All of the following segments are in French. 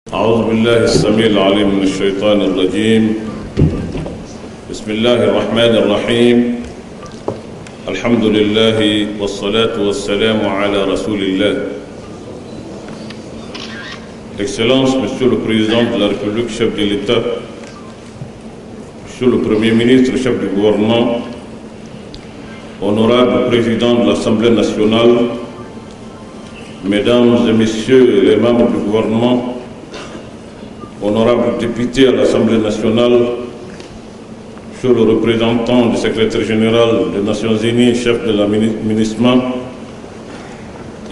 أعوذ بالله السميع العليم من الشيطان الرجيم. بسم الله الرحمن الرحيم. الحمد لله والصلاة والسلام على رسول الله. Excellence, Monsieur le Président de la République, chef de l'État, Monsieur le Premier ministre, chef du gouvernement, honorable Président de l'Assemblée nationale, Mesdames et Messieurs les membres du gouvernement, honorables députés à l'Assemblée nationale, Monsieur le représentant du secrétaire général des Nations Unies, chef de la MINUSMA,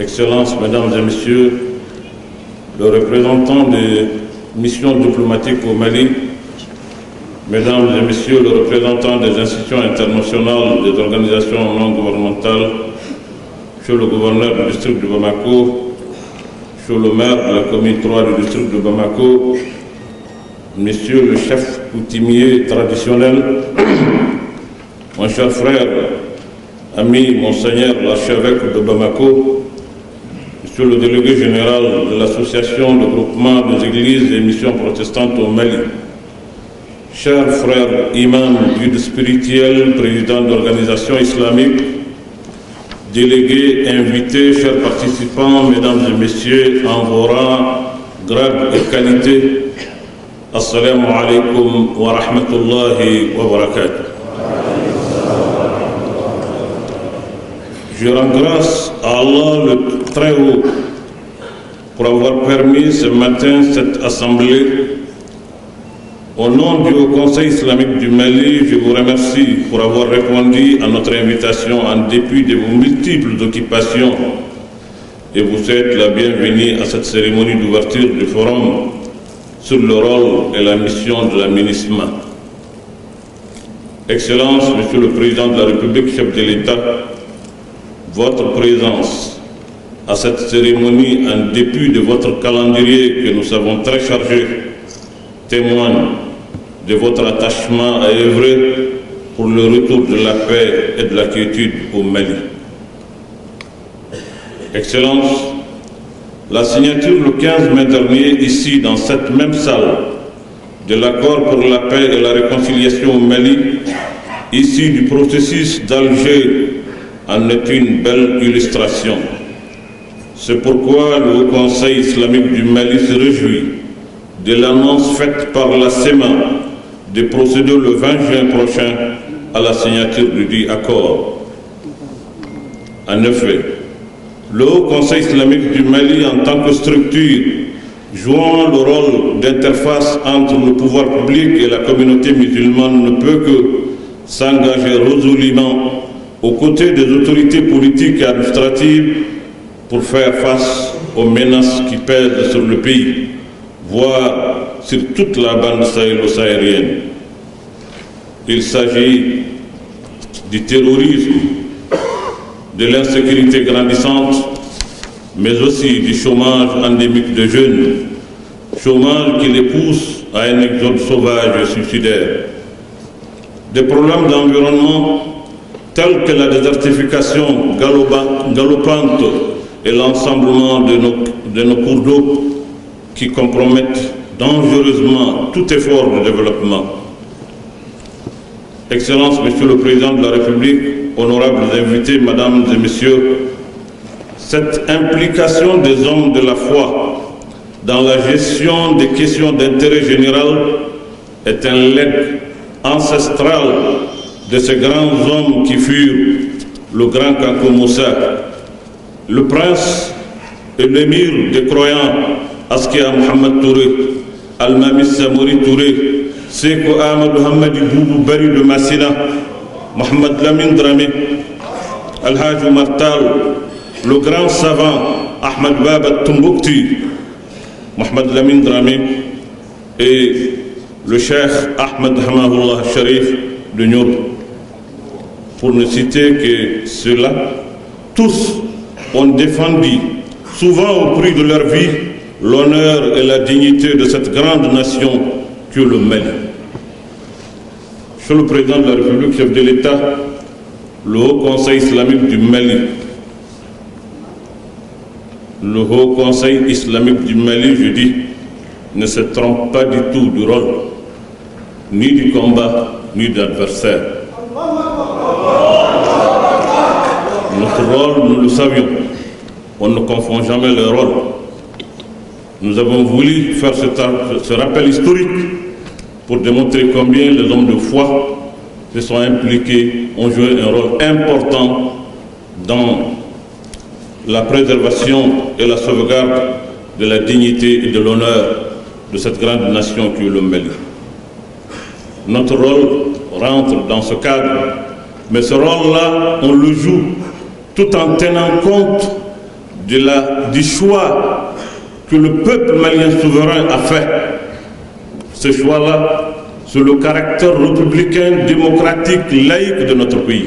Excellences, Mesdames et Messieurs, le représentant des missions diplomatiques au Mali, Mesdames et Messieurs, le représentant des institutions internationales, des organisations non gouvernementales, Monsieur le gouverneur du district de Bamako, Monsieur le maire de la commune 3 du district de Bamako, Monsieur le chef coutumier traditionnel, mon cher frère, ami, Monseigneur l'archevêque de Bamako, Monsieur le délégué général de l'association de groupement des églises et missions protestantes au Mali, chers frères imams, guides spirituels, présidents d'organisations islamiques, délégués, invités, chers participants, mesdames et messieurs, en vos rangs, grades et qualités, Assalamu alaikum wa rahmatullahi wa barakatuh. Je rends grâce à Allah le Très-Haut pour avoir permis ce matin cette assemblée. Au nom du Haut Conseil islamique du Mali, je vous remercie pour avoir répondu à notre invitation en dépit de vos multiples occupations et vous souhaite la bienvenue à cette cérémonie d'ouverture du forum sur le rôle et la mission de la MINUSMA. Excellence, Monsieur le Président de la République, chef de l'État, votre présence à cette cérémonie en dépit de votre calendrier que nous savons très chargé témoigne de votre attachement à œuvrer pour le retour de la paix et de la quiétude au Mali. Excellence, la signature le 15 mai dernier, ici dans cette même salle, de l'accord pour la paix et la réconciliation au Mali, issu du processus d'Alger, en est une belle illustration. C'est pourquoi le Haut Conseil islamique du Mali se réjouit de l'annonce faite par la SEMA de procéder le 20 juin prochain à la signature du dit accord. En effet, le Haut Conseil islamique du Mali, en tant que structure jouant le rôle d'interface entre le pouvoir public et la communauté musulmane, ne peut que s'engager résolument aux côtés des autorités politiques et administratives pour faire face aux menaces qui pèsent sur le pays, voire sur toute la bande sahélo-saharienne. Il s'agit du terrorisme, de l'insécurité grandissante, mais aussi du chômage endémique de jeunes, chômage qui les pousse à un exode sauvage et suicidaire. Des problèmes d'environnement tels que la désertification galopante et l'ensemblement de nos cours d'eau qui compromettent dangereusement tout effort de développement. Excellence, Monsieur le Président de la République, honorables invités, Mesdames et Messieurs, cette implication des hommes de la foi dans la gestion des questions d'intérêt général est un legs ancestral de ces grands hommes qui furent le grand Kankou Moussa, le prince et l'émir des croyants Askia Mohamed Touré, Al-Mami Samouri Touré, Seko Ahmadou Hamadi Boubou Bari de Massina, Mohamed Lamine Dramé, Al-Hajj Oumar Tall, le grand savant Ahmed Baba Tombouctou, Mohamed Lamine Dramé et le cheikh Ahmed Hamahullah Sharif de Nyour. Pour ne citer que ceux-là, tous ont défendu, souvent au prix de leur vie, l'honneur et la dignité de cette grande nation que le Mali. Monsieur le Président de la République, chef de l'État, le Haut Conseil islamique du Mali, le Haut Conseil islamique du Mali, je dis, ne se trompe pas du tout du rôle, ni du combat, ni de l'adversaire. Notre rôle, nous le savions. On ne confond jamais le rôle. Nous avons voulu faire ce rappel historique pour démontrer combien les hommes de foi se sont impliqués, ont joué un rôle important dans la préservation et la sauvegarde de la dignité et de l'honneur de cette grande nation qui est le Mali. Notre rôle rentre dans ce cadre, mais ce rôle-là, on le joue tout en tenant compte du choix que le peuple malien souverain a fait. Ce choix-là, c'est le caractère républicain, démocratique, laïque de notre pays.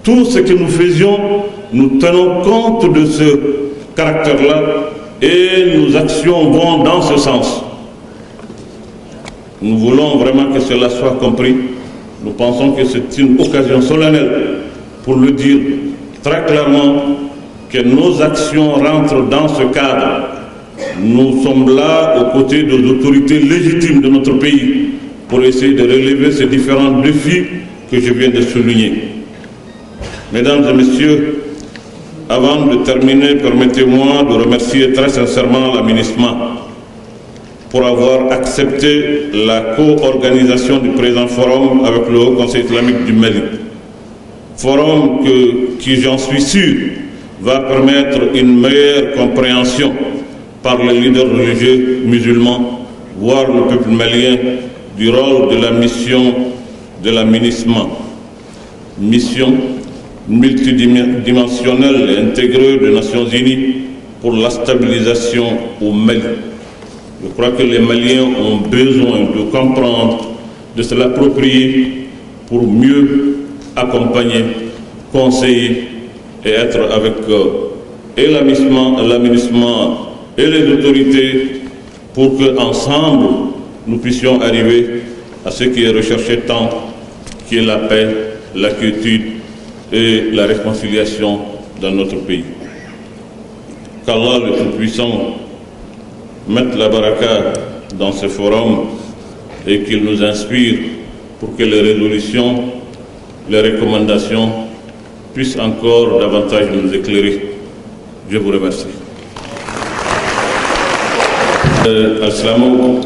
Tout ce que nous faisions, nous tenons compte de ce caractère-là et nos actions vont dans ce sens. Nous voulons vraiment que cela soit compris. Nous pensons que c'est une occasion solennelle pour le dire très clairement que nos actions rentrent dans ce cadre. Nous sommes là aux côtés des autorités légitimes de notre pays pour essayer de relever ces différents défis que je viens de souligner. Mesdames et messieurs, avant de terminer, permettez-moi de remercier très sincèrement la MINUSMA pour avoir accepté la co-organisation du présent forum avec le Haut Conseil islamique du Mali. Forum qui, j'en suis sûr, va permettre une meilleure compréhension par les leaders religieux musulmans, voire le peuple malien, du rôle de la mission de la MINUSMA. Mission multidimensionnelle et intégrée des Nations Unies pour la stabilisation au Mali. Je crois que les Maliens ont besoin de comprendre, de se l'approprier pour mieux accompagner, conseiller et être avec et la MINUSMA et les autorités pour qu'ensemble nous puissions arriver à ce qui est recherché tant, qui est la paix, la quiétude et la réconciliation dans notre pays. Qu'Allah le Tout-Puissant mette la baraka dans ce forum et qu'il nous inspire pour que les résolutions, les recommandations puissent encore davantage nous éclairer. Je vous remercie. Al-Salamu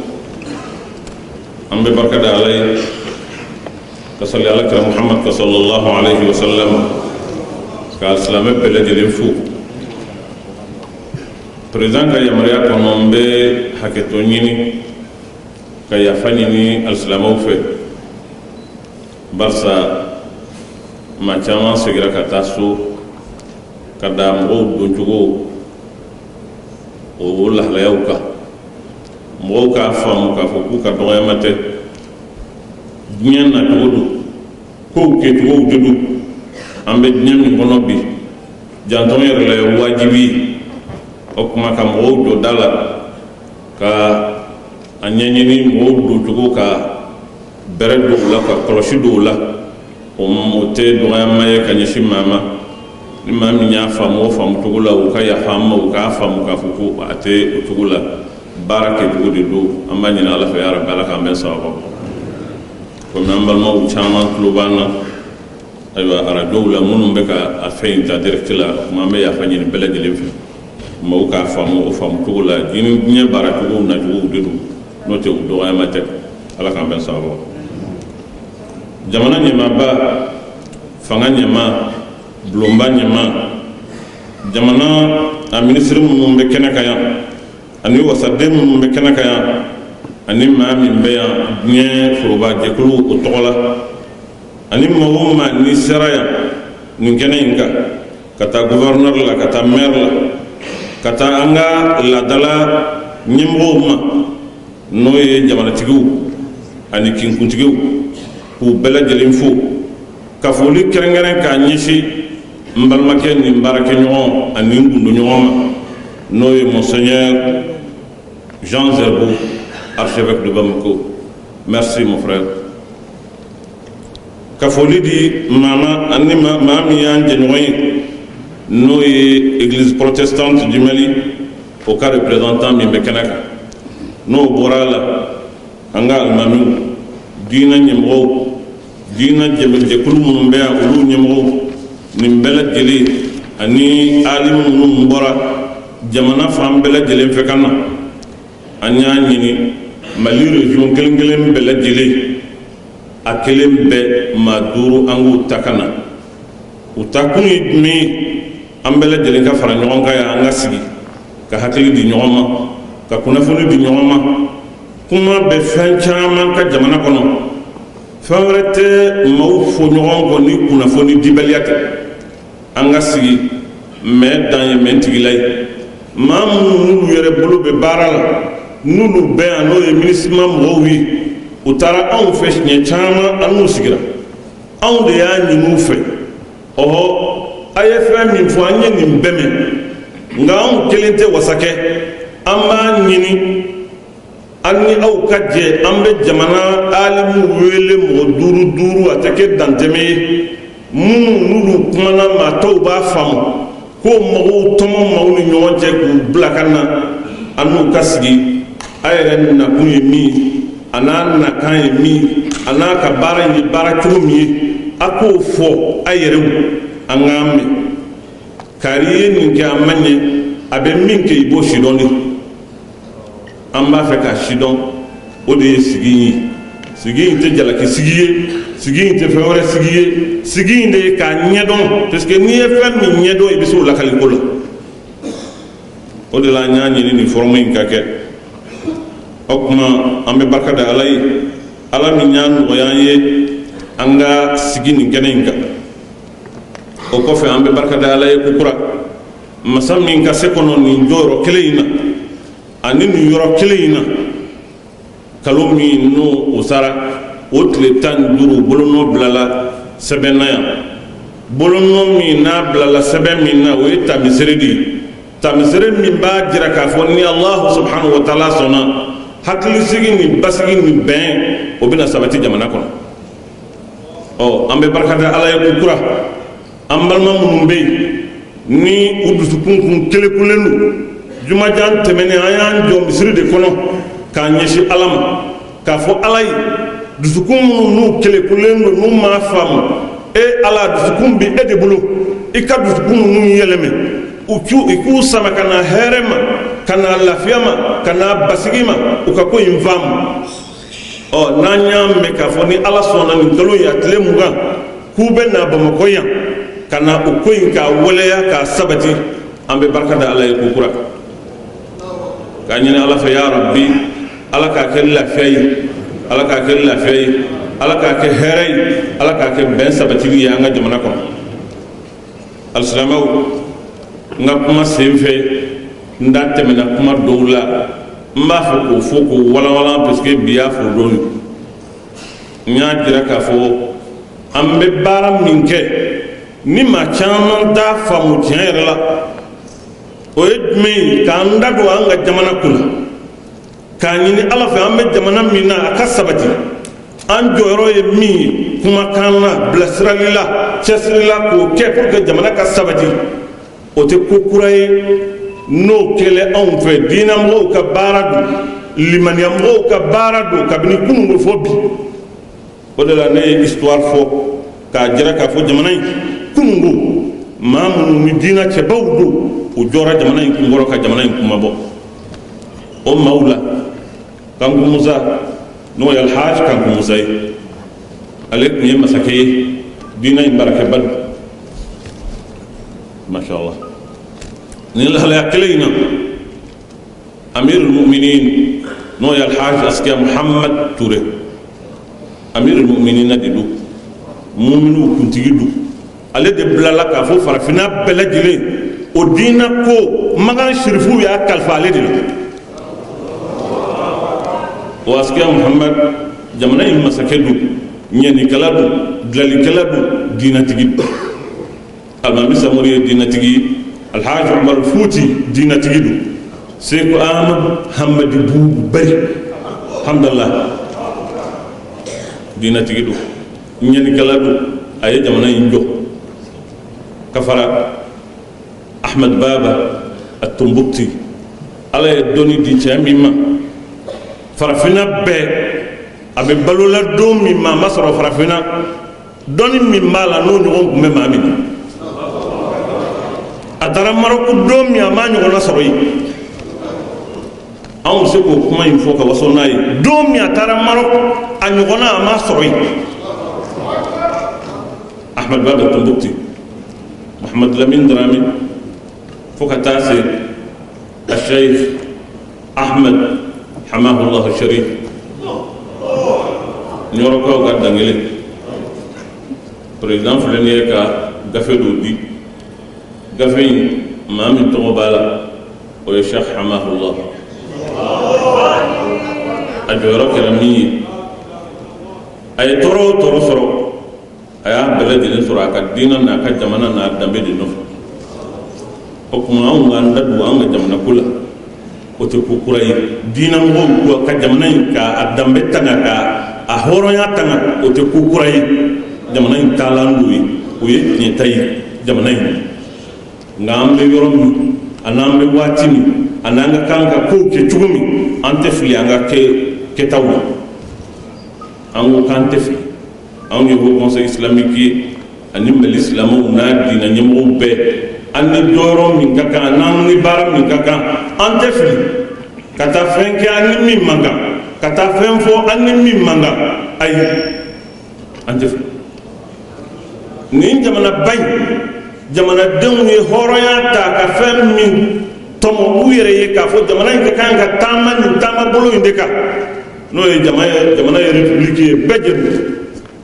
Ambe Barkada Alay Kasali Alakra Muhammad sallallahu alayhi wa sallam Ka Al-Salamu Pele Jelimfu Président ka yamaria kono mbe haketo nyini ka yafani ni Al-Salamu fe Barsa ma chama segira katasu kada mgo donjugo o lahlayauka mɔgɔw k'a faamu k'a fɔ k'u ka dɔgɔyama tɛ diɲɛ nacogo don kow kɛcogow de don an bɛ diɲɛ min kɔnɔ bi jantɔn yɛrɛ la ye wajibi ye o kuma ka mɔgɔw jɔ da la ka a ɲɛɲini mɔgɔw don cogo ka bɛrɛ don u la ka kɔlɔsi don u la o tɛ dɔgɔyama ye ka ɲɛsin maa ma ni maa min y'a faamu o faamu cogo la u ka yafa an ma u k'a faamu k'a fɔ ko a tɛ o cogo la baara kɛcogo de don an b'a ɲini ala fɛ ya rabbi ala k'an bɛn sababa komi an balimaw caman tulo b'an na ayiwa arajow la minnu bɛ ka a fɛn in ta direct la kuma an bɛ yafa ɲini bɛɛ lajɛlen fɛ maaw k'a faamu o faamu cogo la diɲɛ baara cogow nacogow de don n'o tɛ u dɔgɔyama tɛ ala k'an bɛn sababa jamana ɲɛmaaba fanga ɲɛma bulonba ɲɛma jamana a minisiri minnu bɛ kɛnɛ kan yan ani wasaden minnu bɛ kɛnɛ kan yan ani maa min bɛ yan diɲɛ foroba jɛkulu o tɔgɔ la ani maa o maa n'i sera yan nin kɛnɛ in kan ka taa gouverneur la ka taa maire la ka taa an ka laadala ɲɛmɔgɔw ma n'o ye jamanatigiw ani kinkuntigiw k'u bɛɛ lajɛlen fo ka foli kɛrɛnkɛrɛn k'a ɲɛsin n balimakɛ ni n baarakɛɲɔgɔn ani n gundoɲɔgɔn ma n'o ye Monseigneur Jean Zerbo, archevêque de Bamako. Merci mon frère. Ka foli di mama ani mami yan jenoy no ye église protestante du Mali au cas représentant mi bekenaka no borala anga almanu dina nyemgo dina jebel kulu mun be ulu nyemgo nim bela jeli ani alimu mun bora jamana fam bela jeli fekana anya nyini mali region gelengelen bela jeli akelem be maduru angu takana utakuni mi ambele jeli ka fara nyogon ka ya anga sigi ka hakili di nyogon ma ka kunafoni di nyogon ma kuma be fen chaman ka jamana kono favrete maw fo nyogon ko ni kunafoni di beliate anga sigi me dan ye mentigilay mamu nulu yere bulu be barala nulu be ano ye ministre mowi utara anw fe nye chama anu sigira anw de ya nyinu fe oho ayefra min fo anye nim beme nga anw kelente wasake amba nyini anni aw kadje ambe jamana alimu wele mo duru duru atake danteme nulu kumana ma tawba fam ko mo tomo mawni nyonje ku blakana anu kasigi ayere na kunye mi ana na kan mi ana ka bara ni bara chumi ako fo ayere angame kariye ni ke amanye abe min ke ibo shidoni amba fe ka shidon o de sigi te jala ke sigi te fewre sigi de ka nyedon parce que ni e fer mi nyedo e bisu la kali ko o de la nyaani ni forme ka ke okuma ambe barka da alay ala mi ñaan wayaye anga sigini genenga o ko fe ambe barka da alay ku kura masam min ka se kono ni njoro keleina ani ni yoro keleina kalomi no usara o tletan duru bolono blala sebenaya bolono mi na blala seben min na o eta misredi tamsere min ba jira ka fo ni allah subhanahu wa ta'ala sona hakili sigi ni basigi ni ben o bina sabati jamana kono o ambe barkata ala ya kukura ambal mamun be ni udusu kunkun kele kulenu juma jan temene ayan jom misri de kono ka nyeshi alama ka fo alay dusukun nu kele kulenu nu ma fam e ala dusukun bi ede bulu ika dusukun nu yeleme iku sama kana herema kana lafiyama kana basigima ukako imvam o nanya me ka foni ala sona ni dolo ya tle muga kube na bamako ya kana ukoyin ka waleya ka sabati ambe barkada ala ku kura kanyina ala fa ya rabbi ala ka ke lafiyi ala ka ke lafiyi ala ka ke heray ala ka ke ben sabati ya nga jamana ko alsalamaw nga kuma senfe nda temena kuma dowla mba fo ko wala parce que biya fo doni nya dira ka fo ambe bara minke ni ma chama da famu tiere la o edmi ka nda do anga jamana kuna ka ni ala fa ambe jamana mina akasabati an joro e mi kuma kana blasralila chesrila ko ke pour que jamana ka sabati o te kukuray no kele on fe dina mo ka baradu liman ya mo ka baradu kabini kungo fobi o de la ne histoire fo ka jira ka fo jamana kungo mamu ni dina che bawdo o jora jamana kungo ka jamana kuma bo o maula kan ko musa no ya alhaj kan ko musa alek ni masake dina baraka bal ما شاء الله نيل هلا كلينا امير المؤمنين نويا الحاج اسكي محمد توري امير المؤمنين ديدو مؤمنو كنت يدو على دي بلالا كافو فرفنا بلاجلي ودينا كو مغان شرفو يا كالفا لدي واسكي محمد جمنا مسكدو ني كلادو دلالي كلادو دينا تجيب المامي ساموري ديناتيغي الحاج عمر فوتي ديناتيغي سيكو احمد محمد بو بري الحمد لله ديناتيغي دو نياني كلادو اي جامنا ينجو كفر احمد بابا التنبوكتي على دوني دي تشاميما farafina bɛɛ a bɛ balola don min maa ma sɔrɔ farafina dɔnni min b'a la n'o ɲɔgɔn tun bɛ maa min na a taara Marɔku don min a m'a ɲɔgɔnna sɔrɔ yen anw bɛ se k'o kuma in fɔ ka waso n'a ye don min a taara Marɔku a ɲɔgɔnna a m'a sɔrɔ yen Ahmad Baba Tombouctou Mohamed Lamine Dramé fo ka taa se Cheikh Ahmed Hamahullah Sharif ñorokaw ga dangele président filɛ nin ye ka gafe dɔ di gafe in maa min tɔgɔ b'a la o ye Cheikh Hamahullah a jɔyɔrɔ kɛra min ye a ye tɔɔrɔ o tɔɔrɔ sɔrɔ a y'a bɛɛ lajɛlen sɔrɔ a ka diinɛ n'a ka jamana n'a danbe de nɔfɛ o kuma anw k'an da don an ka jamana ko la o tɛ ko kura ye diinɛ mɔgɔw ka jamana in k'a danbe tanga k'a hɔrɔnya tanga o tɛ ko kura ye jamana in taalan don ye o ye tiɲɛta ye jamana in nka an bɛ yɔrɔ min a n'an bɛ waati min a n'an ka kan ka kow kɛ cogo min an tɛ fili an ka kɛtaw la an ko k'an tɛ fili anw ye Haut Conseil islamique ye ani Mali silamɛw n'a diinɛ ɲɛmɔgɔw bɛɛ an ni jɔyɔrɔ min ka kan n'an ni baara min ka kan an tɛ fili ka taa fɛn kɛ an ni min man kan ka taa fɛn fɔ an ni min man kan ayi an tɛ fili nin jamanaba in jamanadenw ye hɔrɔnya ta ka fɛn min tɔmɔ u yɛrɛ ye k'a fɔ jamana in ka kan ka taama nin taama bolo in de kan n'o ye jamana ye république ye bɛɛ jɛ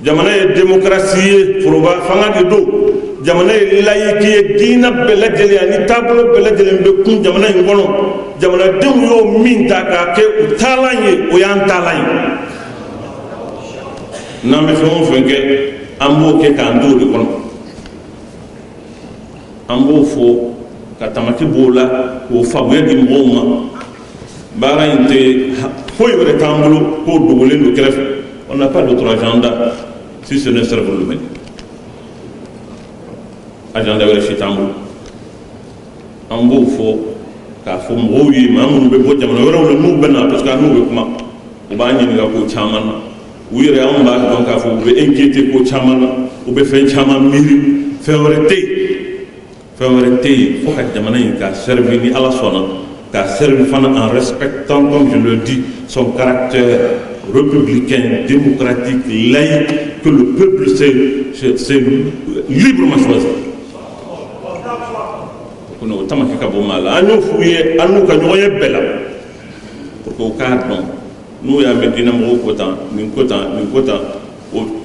jamana ye démocratie ye foroba fanga de don jamana ye laïque ye diinɛ bɛɛ lajɛlen ani taabolo bɛɛ lajɛlen bɛ kun jamana in kɔnɔ jamanadenw y'o min ta k'a kɛ u taalan ye o y'an taalan ye n'an bɛ fɛn o fɛn kɛ an b'o kɛ k'an to o de kɔnɔ an b'o fɔ ka tamati b'o la k'o faamuya di mɔgɔw ma baara in tɛ foyi wɛrɛ t'an bolo k'o dogolen don kɛrɛfɛ on n'a pas d'autre agenda si ce n'est Cerveau le Mali agenda wɛrɛ si t'an bolo an b'o fɔ k'a fɔ mɔgɔw ye maa minnu bɛ bɔ jamana wɛrɛw la n'u bɛ na parce que n'u bɛ kuma u b'an ɲininka ko caman na u yɛrɛ anw b'a dɔn k'a fɔ u bɛ inquiété ko caman na u bɛ fɛn caman miiri fɛn wɛrɛ tɛ yen fo ka jamana in k'a servir ni Ala sɔnna k'a servir fana en respectant comme je le dis son caractère républicain, démocratique, laïque que le peuple s'est librement choisi. Nous avons fait un mal. Nous fouillé, nous avons fait belle. Pour qu'au cas nous avons dit nous quota,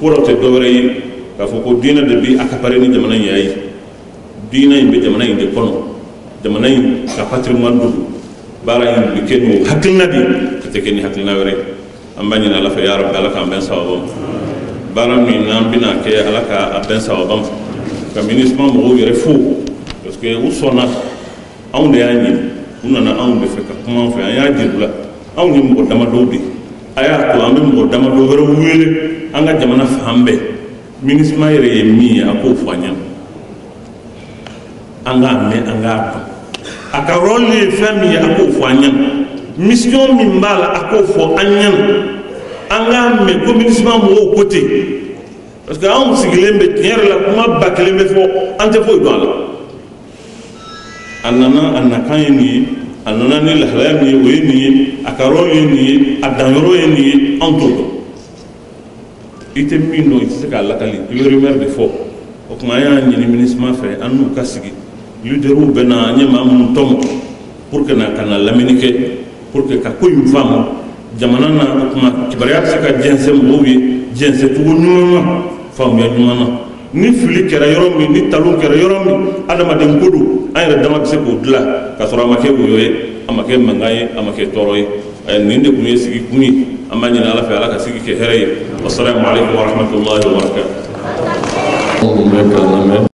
pour te donner, il faut que dîner de bi accaparer ni jamana yayi. Dîner in be jamana in de kono. Jamana in ka patrimoine du. Bara in bi kenu hakilna di, te keni hakilna wore. Ambani na lafa ya rabbi alaka ben sawabam bara min nan bina ke alaka ben sawabam ka ministre mo yere fo parce que u sona on de yani unana on be fe ka comment faire ya dirula on ni mo dama do bi aya to ambe mo dama do wero wele anga jamana fambe ministre ma yere mi ako fanya anga to aka role fami ako fanya mission min b'a la a k'o fɔ an ɲɛna an k'a mɛn communisme mɔgɔw côté parce que anw sigilen bɛ tiɲɛ yɛrɛ la kuma ba kelen bɛ fɔ an tɛ foyi dɔn a la a nana a nakan ye nin ye a nana ni lahalaya min ye o ye nin ye a ka yɔrɔ ye nin ye a danyɔrɔ ye nin ye anw t'o dɔn i tɛ min dɔn i tɛ se k'a lakali i bɛ rumeur de fɔ o tuma an y'a ɲini MINUSMA fɛ an n'u ka sigi leaderw bɛ na an ye maa minnu tɔmɔ pour que na ka na lamɛnni kɛ pour que ka ko in faamu jamana na o tuma kibaruya bɛ se ka jɛnsɛn mɔgɔw ye jɛnsɛncogo ɲuman na faamuya ɲuman na ni fili kɛra yɔrɔ min ni talon kɛra yɔrɔ min adamaden ko don an yɛrɛ dama bɛ se k'o dilan k'a sɔrɔ a ma kɛ woyo ye a ma kɛ mankan ye a ma kɛ tɔɔrɔ ye nin de tun ye sigi kun ye an b'a ɲini ala fɛ ala ka sigi kɛ hɛrɛ ye wasalaamu aleykum wa rahmatulahi wa barakatuh.